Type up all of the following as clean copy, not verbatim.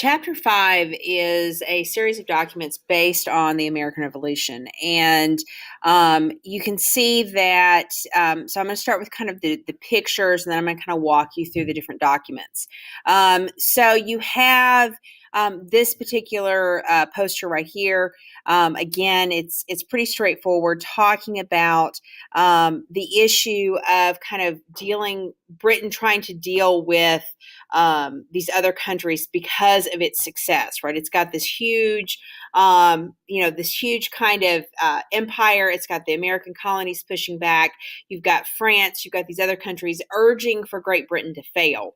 Chapter 5 is a series of documents based on the American Revolution. And you can see that. So I'm going to start with kind of the pictures, and then I'm going to kind of walk you through the different documents. So you have this particular poster right here. Again, it's pretty straightforward, talking about the issue of kind of Britain trying to deal with these other countries because of its success, right? It's got this huge, this huge kind of empire. It's got the American colonies pushing back. You've got France. You've got these other countries urging for Great Britain to fail.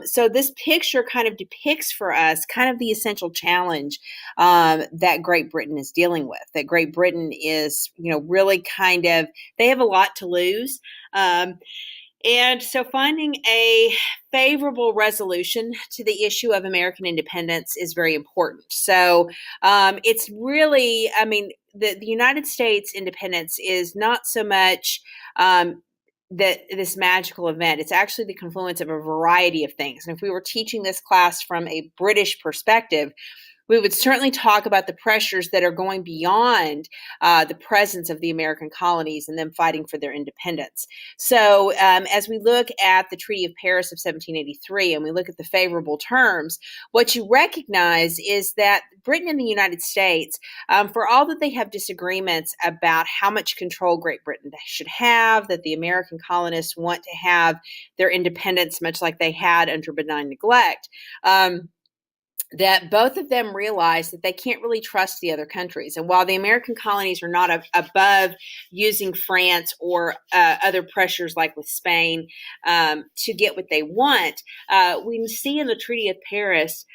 So this picture kind of depicts for us kind of the essential challenge that Great Britain is dealing with. That Great Britain is, really kind of, they have a lot to lose. And so finding a favorable resolution to the issue of American independence is very important. So it's really, the United States independence is not so much this magical event. It's actually the confluence of a variety of things. And if we were teaching this class from a British perspective, we would certainly talk about the pressures that are going beyond the presence of the American colonies and them fighting for their independence. So as we look at the Treaty of Paris of 1783 and we look at the favorable terms, what you recognize is that Britain and the United States, for all that they have disagreements about how much control Great Britain should have, that the American colonists want to have their independence much like they had under benign neglect, that both of them realize that they can't really trust the other countries. And while the American colonies are not above using France or other pressures like with Spain to get what they want, we see in the Treaty of Paris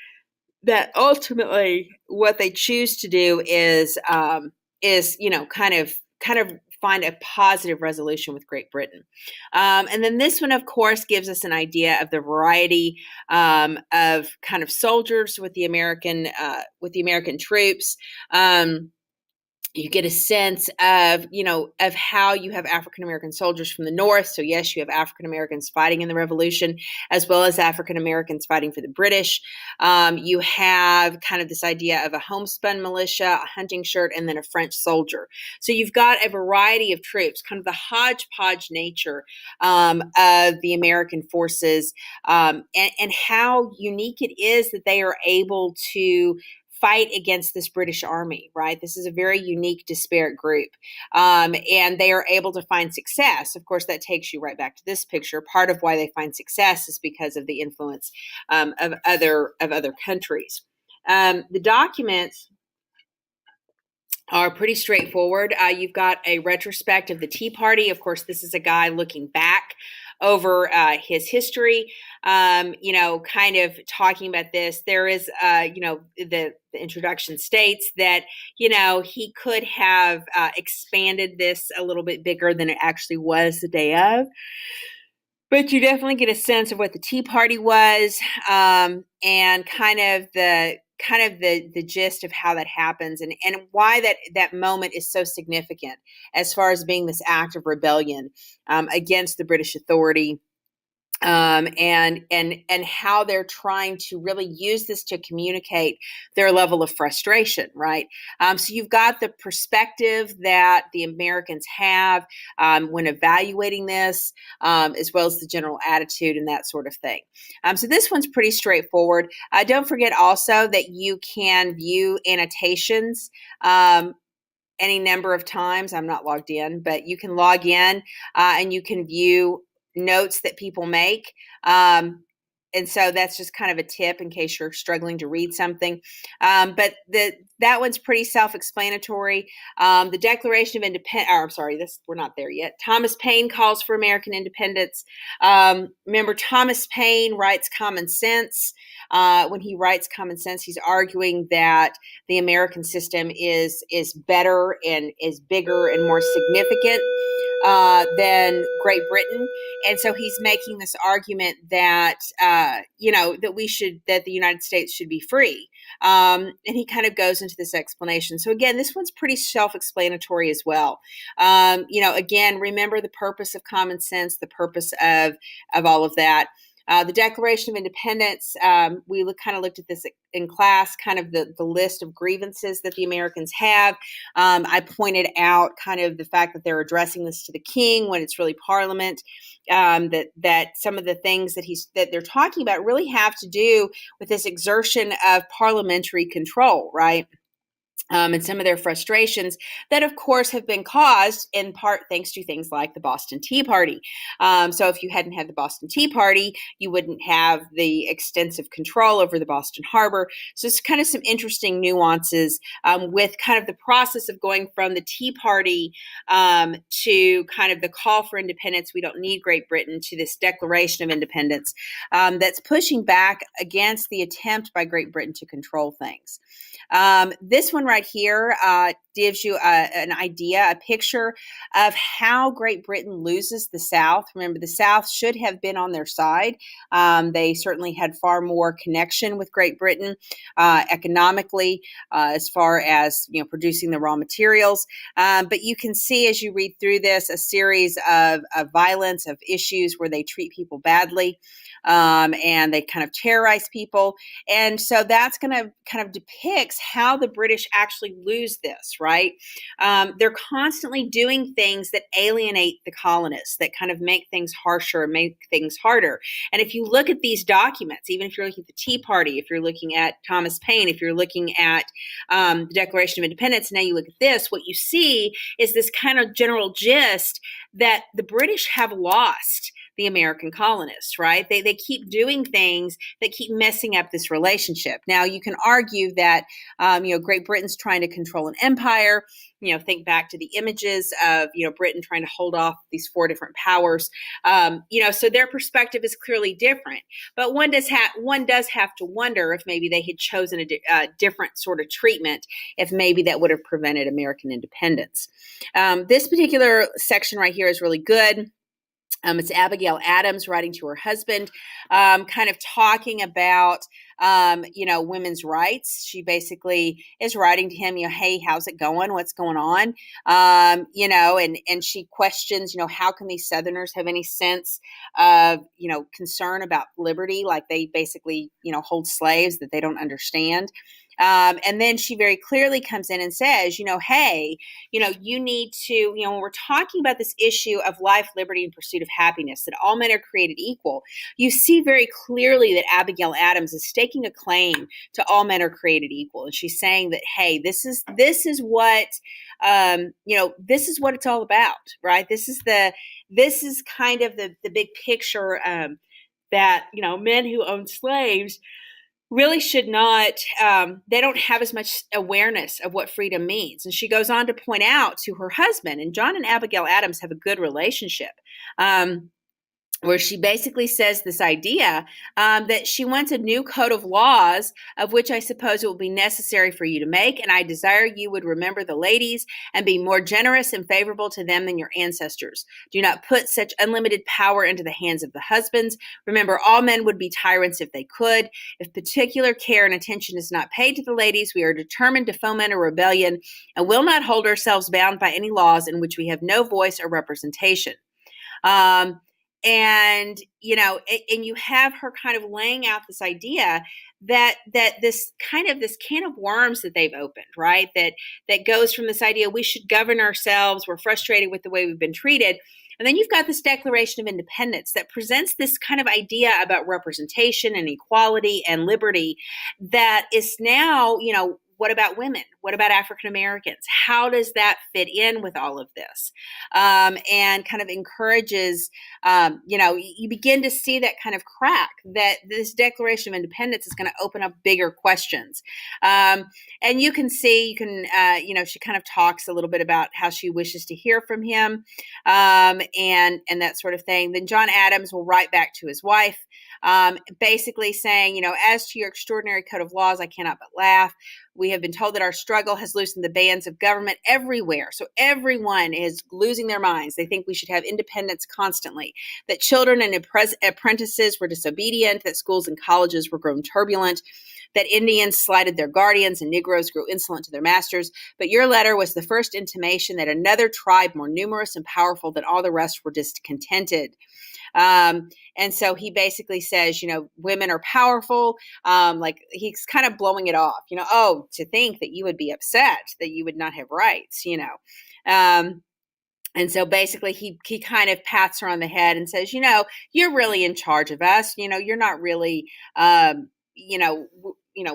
that ultimately what they choose to do is kind of find a positive resolution with Great Britain. And then this one, of course, gives us an idea of the variety of kind of soldiers with the American troops. You get a sense of how you have African American soldiers from the North. So yes, you have African Americans fighting in the Revolution, as well as African Americans fighting for the British. You have kind of this idea of a homespun militia, a hunting shirt, and then a French soldier. So you've got a variety of troops, kind of the hodgepodge nature of the American forces, and how unique it is that they are able to fight against this British army, right? This is a very unique, disparate group. And they are able to find success. Of course, that takes you right back to this picture. Part of why they find success is because of the influence of other countries. The documents are pretty straightforward. You've got a retrospect of the Tea Party. Of course, this is a guy looking back over his history, kind of talking about this. There is, the introduction states that, he could have expanded this a little bit bigger than it actually was the day of. But you definitely get a sense of what the Tea Party was, and kind of the gist of how that happens, and why that moment is so significant as far as being this act of rebellion against the British authority. And how they're trying to really use this to communicate their level of frustration, right? So you've got the perspective that the Americans have when evaluating this, as well as the general attitude and that sort of thing. So this one's pretty straightforward. Don't forget also that you can view annotations any number of times. I'm not logged in, but you can log in and you can view notes that people make. And so that's just kind of a tip in case you're struggling to read something. But that one's pretty self-explanatory. The Declaration of Independence, we're not there yet. Thomas Paine calls for American independence. Remember, Thomas Paine writes Common Sense. When he writes Common Sense, he's arguing that the American system is better and is bigger and more significant than Great Britain. And so he's making this argument that, that the United States should be free. And he kind of goes into this explanation. So again, this one's pretty self-explanatory as well. Again, remember the purpose of common sense, the purpose of all of that. The Declaration of Independence, we kind of looked at this in class, kind of the list of grievances that the Americans have. I pointed out kind of the fact that they're addressing this to the king when it's really Parliament. That some of the things that they're talking about really have to do with this exertion of parliamentary control, right? And some of their frustrations that, of course, have been caused in part thanks to things like the Boston Tea Party. So if you hadn't had the Boston Tea Party, you wouldn't have the extensive control over the Boston Harbor. So it's kind of some interesting nuances with kind of the process of going from the Tea Party to kind of the call for independence. We don't need Great Britain, to this Declaration of Independence that's pushing back against the attempt by Great Britain to control things. This one right here gives you an idea, a picture of how Great Britain loses the South. Remember, the South should have been on their side. They certainly had far more connection with Great Britain economically, as far as producing the raw materials. But you can see as you read through this a series of violence, of issues where they treat people badly. And they kind of terrorize people. And so that's going to kind of depicts how the British actually lose this, right? They're constantly doing things that alienate the colonists, that kind of make things harsher and make things harder. And if you look at these documents, even if you're looking at the Tea Party, if you're looking at Thomas Paine, if you're looking at the Declaration of Independence, now you look at this, what you see is this kind of general gist that the British have lost the American colonists, right? They keep doing things that keep messing up this relationship. Now, you can argue that, Great Britain's trying to control an empire. Think back to the images of, Britain trying to hold off these 4 different powers. So their perspective is clearly different. But one does have to wonder if maybe they had chosen a different sort of treatment, if maybe that would have prevented American independence. This particular section right here is really good. It's Abigail Adams writing to her husband, kind of talking about, women's rights. She basically is writing to him, hey, how's it going? What's going on? And she questions, how can these Southerners have any sense of, concern about liberty? Like they basically, hold slaves that they don't understand. And then she very clearly comes in and says, hey, you need to, when we're talking about this issue of life, liberty, and pursuit of happiness, that all men are created equal, you see very clearly that Abigail Adams is staking a claim to all men are created equal. And she's saying that, hey, this is what, this is what it's all about, right? This is kind of the big picture that, men who own slaves really should not, they don't have as much awareness of what freedom means. And she goes on to point out to her husband, and John and Abigail Adams have a good relationship, where she basically says this idea that she wants a new code of laws, of which I suppose it will be necessary for you to make, and I desire you would remember the ladies and be more generous and favorable to them than your ancestors. Do not put such unlimited power into the hands of the husbands. Remember, all men would be tyrants if they could. If particular care and attention is not paid to the ladies, we are determined to foment a rebellion and will not hold ourselves bound by any laws in which we have no voice or representation. And you have her kind of laying out this idea that this can of worms that they've opened, right? That goes from this idea we should govern ourselves, we're frustrated with the way we've been treated. And then you've got this Declaration of Independence that presents this kind of idea about representation and equality and liberty that is now, what about women? What about African Americans? How does that fit in with all of this? And kind of encourages, you begin to see that kind of crack that this Declaration of Independence is going to open up bigger questions. And you can see, she kind of talks a little bit about how she wishes to hear from him, and that sort of thing. Then John Adams will write back to his wife, basically saying, as to your extraordinary code of laws, I cannot but laugh. We have been told that our struggle has loosened the bands of government everywhere. So everyone is losing their minds. They think we should have independence constantly, that children and apprentices were disobedient, that schools and colleges were grown turbulent, that Indians slighted their guardians and Negroes grew insolent to their masters. But your letter was the first intimation that another tribe more numerous and powerful than all the rest were discontented. And so he basically says, women are powerful. Like he's kind of blowing it off, oh, to think that you would be upset that you would not have rights. And so basically he kind of pats her on the head and says, you're really in charge of us. You're not really,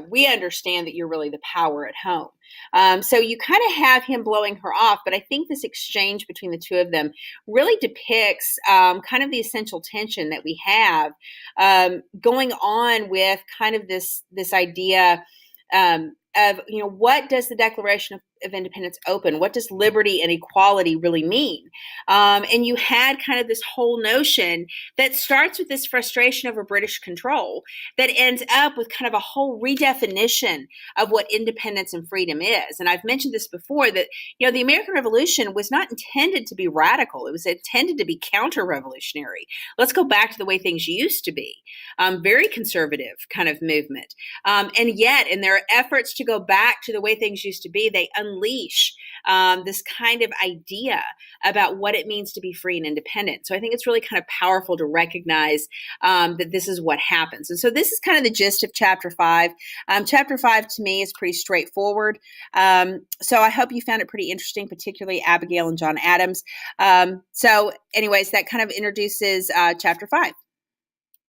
we understand that you're really the power at home. So you kind of have him blowing her off, but I think this exchange between the two of them really depicts kind of the essential tension that we have going on with kind of this idea of what does the Declaration of Independence open? What does liberty and equality really mean? And you had kind of this whole notion that starts with this frustration over British control that ends up with kind of a whole redefinition of what independence and freedom is. And I've mentioned this before that, the American Revolution was not intended to be radical. It was intended to be counter-revolutionary. Let's go back to the way things used to be. Very conservative kind of movement. And yet, in their efforts to go back to the way things used to be, they unleash this kind of idea about what it means to be free and independent. So I think it's really kind of powerful to recognize that this is what happens. And so this is kind of the gist of Chapter 5. Chapter 5 to me is pretty straightforward. So I hope you found it pretty interesting, particularly Abigail and John Adams. So anyways, that kind of introduces Chapter 5.